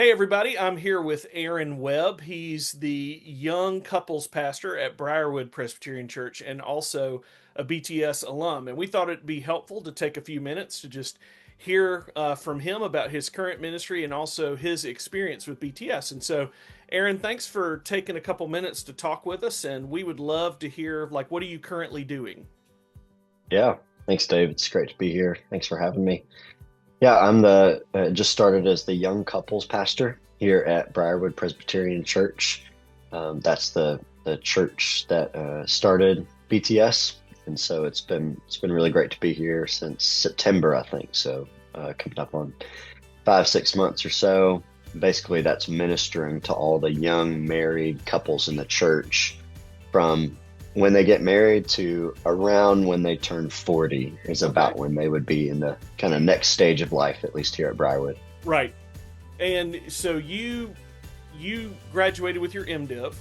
Hey, everybody, I'm here with Aaron Webb. He's the young couples pastor at Briarwood Presbyterian Church and also a BTS alum. And we thought it'd be helpful to take a few minutes to just hear from him about his current ministry and also his experience with BTS. And so, Aaron, thanks for taking a couple minutes to talk with us. And we would love to hear, what are you currently doing? Yeah, thanks, Dave. It's great to be here. Thanks for having me. Yeah, I'm the just started as the young couples pastor here at Briarwood Presbyterian Church. That's the church that started BTS, and so it's been really great to be here since September, I think. So coming up on 5, 6 months or so. Basically, that's ministering to all the young married couples in the church from when they get married to around when they turn 40 is Okay. about when they would be in the kind of next stage of life, at least here at Briarwood. Right. And so you graduated with your MDiv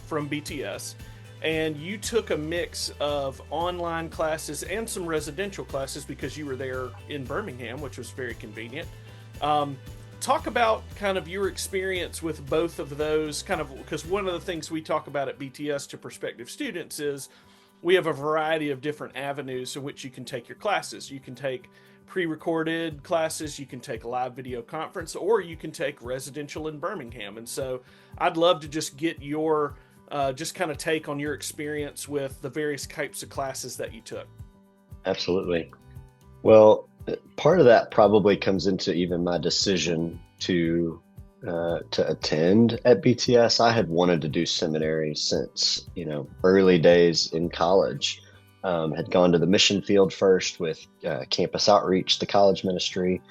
from BTS, and you took a mix of online classes and some residential classes because you were there in Birmingham, which was very convenient. Um, Talk about kind of your experience with both of those, kind of because one of the things we talk about at BTS to prospective students is we have a variety of different avenues in which you can take your classes. You can take pre-recorded classes, you can take a live video conference, or you can take residential in Birmingham. And so I'd love to just get your just kind of take on your experience with the various types of classes that you took. Absolutely. Well, part of that probably comes into even my decision to attend at BTS. I had wanted to do seminary since, early days in college. Had gone to the mission field first with campus outreach, the college ministry.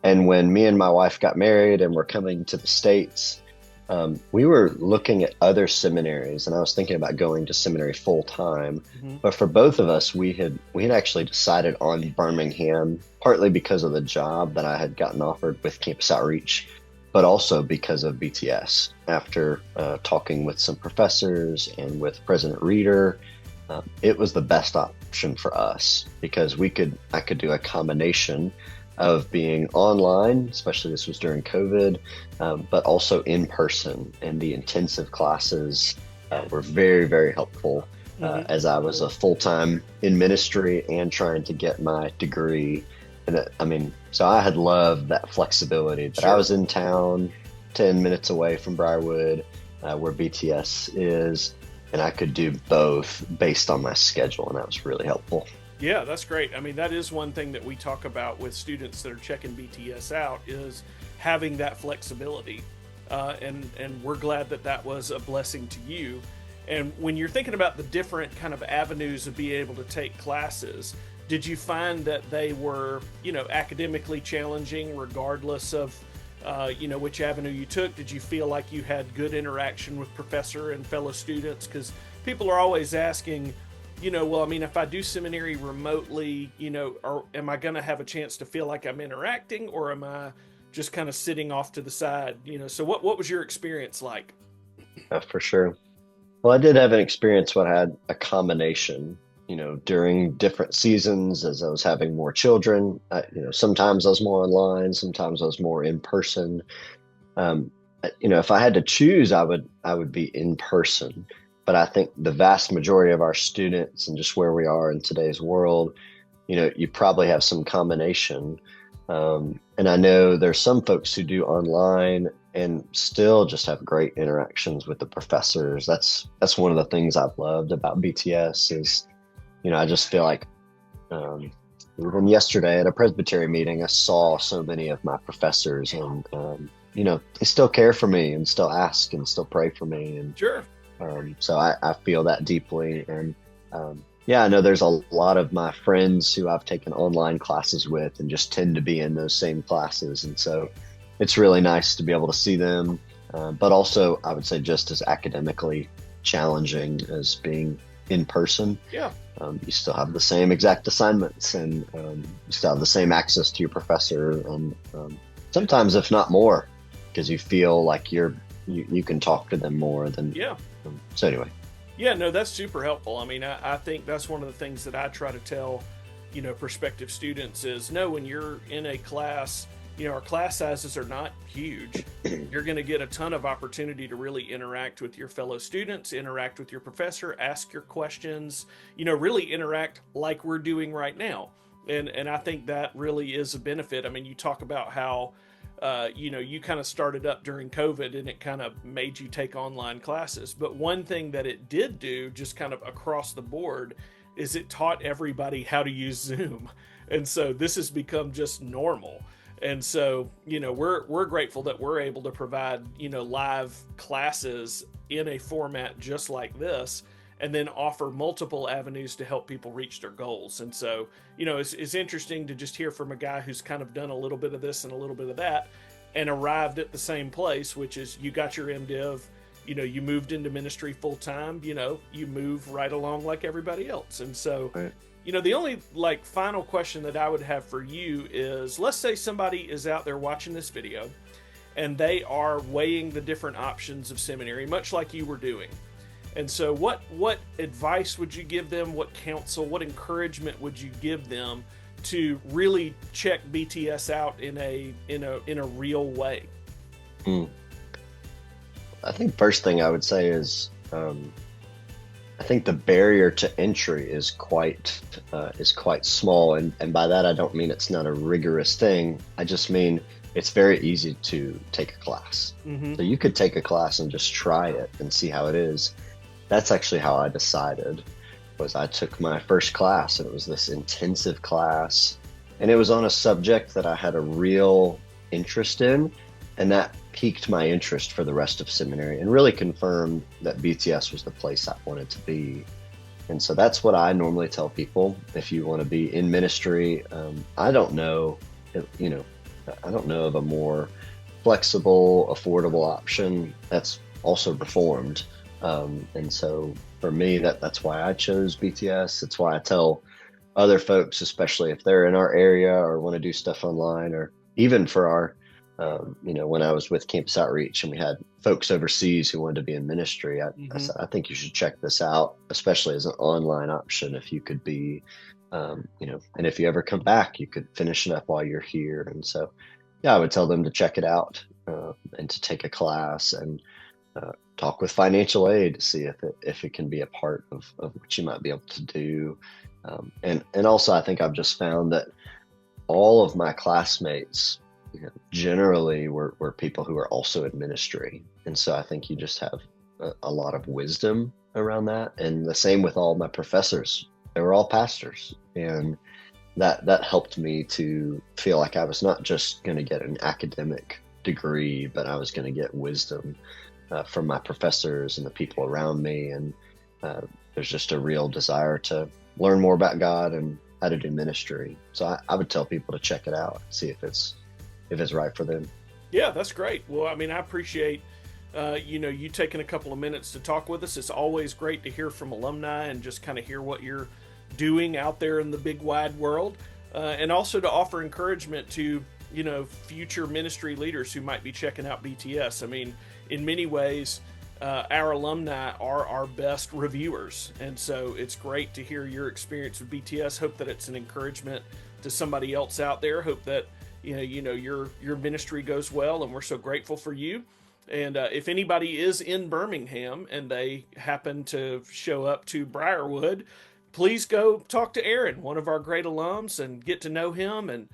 And when me and my wife got married and were coming to the States, we were looking at other seminaries, and I was thinking about going to seminary full time. Mm-hmm. But for both of us, we had actually decided on Birmingham, partly because of the job that I had gotten offered with campus outreach, but also because of BTS. After talking with some professors and with President Reeder, it was the best option for us because I could do a combination of being online, especially this was during COVID, but also in person. And the intensive classes were very, very helpful Mm-hmm. as I was a full-time in ministry and trying to get my degree. And so I had loved that flexibility that I Sure. was in town 10 minutes away from Briarwood, where BTS is, and I could do both based on my schedule, and that was really helpful. Yeah, that's great. I mean, that is one thing that we talk about with students that are checking BTS out is having that flexibility, and we're glad that that was a blessing to you. And when you're thinking about the different kind of avenues of being able to take classes, did you find that they were, academically challenging regardless of, which avenue you took? Did you feel like you had good interaction with professor and fellow students? Because people are always asking, well, I mean, if I do seminary remotely, or am I going to have a chance to feel like I'm interacting, or am I just kind of sitting off to the side? So what was your experience like? For sure. Well, I did have an experience when I had a combination, during different seasons as I was having more children. Sometimes I was more online, sometimes I was more in person. Um, if I had to choose, I would be in person. But I think the vast majority of our students and just where we are in today's world, you probably have some combination. And I know there's some folks who do online and still just have great interactions with the professors. That's one of the things I've loved about BTS is, I just feel like even yesterday at a Presbyterian meeting, I saw so many of my professors and they still care for me and still ask and still pray for me. And Sure. so I feel that deeply. And yeah, I know there's a lot of my friends who I've taken online classes with and just tend to be in those same classes. And so it's really nice to be able to see them. But also, I would say just as academically challenging as being in person. Yeah. You still have the same exact assignments and you still have the same access to your professor. And sometimes, if not more, because you feel like you can talk to them more than. Yeah. So anyway. Yeah, no, that's super helpful. I mean, I think that's one of the things that I try to tell, prospective students is no, when you're in a class, our class sizes are not huge. You're going to get a ton of opportunity to really interact with your fellow students, interact with your professor, ask your questions, really interact like we're doing right now. And I think that really is a benefit. I mean, you talk about how you kind of started up during COVID and it kind of made you take online classes. But one thing that it did do, just kind of across the board, is it taught everybody how to use Zoom. And so this has become just normal. And so, we're grateful that we're able to provide, live classes in a format just like this, and then offer multiple avenues to help people reach their goals. And so, it's interesting to just hear from a guy who's kind of done a little bit of this and a little bit of that and arrived at the same place, which is you got your MDiv, you moved into ministry full time, you move right along like everybody else. And so, Right. The only final question that I would have for you is, let's say somebody is out there watching this video and they are weighing the different options of seminary, much like you were doing. And so what advice would you give them? What counsel, what encouragement would you give them to really check BTS out in a real way? I think first thing I would say is, I think the barrier to entry is quite small, and by that I don't mean it's not a rigorous thing. I just mean it's very easy to take a class. Mm-hmm. So you could take a class and just try it and see how it is. That's actually how I decided. Was I took my first class, and it was this intensive class, and it was on a subject that I had a real interest in, and that piqued my interest for the rest of seminary and really confirmed that BTS was the place I wanted to be. And so that's what I normally tell people. If you want to be in ministry, I don't know of a more flexible, affordable option that's also reformed. And so for me, that's why I chose BTS. That's why I tell other folks, especially if they're in our area or want to do stuff online, or even for our when I was with Campus Outreach and we had folks overseas who wanted to be in ministry, I said, I think you should check this out, especially as an online option. If you could be, and if you ever come back, you could finish it up while you're here. And so, yeah, I would tell them to check it out and to take a class and talk with financial aid to see if it can be a part of what you might be able to do. And also, I think I've just found that all of my classmates, generally were people who are also in ministry. And so I think you just have a lot of wisdom around that. And the same with all my professors. They were all pastors. And that helped me to feel like I was not just going to get an academic degree, but I was going to get wisdom from my professors and the people around me. And there's just a real desire to learn more about God and how to do ministry. So I would tell people to check it out, see if it's right for them. Yeah, that's great. Well, I mean, I appreciate, you taking a couple of minutes to talk with us. It's always great to hear from alumni and just kind of hear what you're doing out there in the big wide world. And also to offer encouragement to, future ministry leaders who might be checking out BTS. I mean, in many ways, our alumni are our best reviewers. And so it's great to hear your experience with BTS. Hope that it's an encouragement to somebody else out there. Hope that your ministry goes well, and we're so grateful for you. And if anybody is in Birmingham and they happen to show up to Briarwood, please go talk to Aaron, one of our great alums, and get to know him and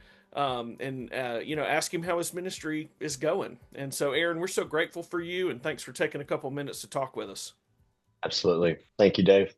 ask him how his ministry is going. And so, Aaron, we're so grateful for you, and thanks for taking a couple minutes to talk with us. Absolutely. Thank you, Dave.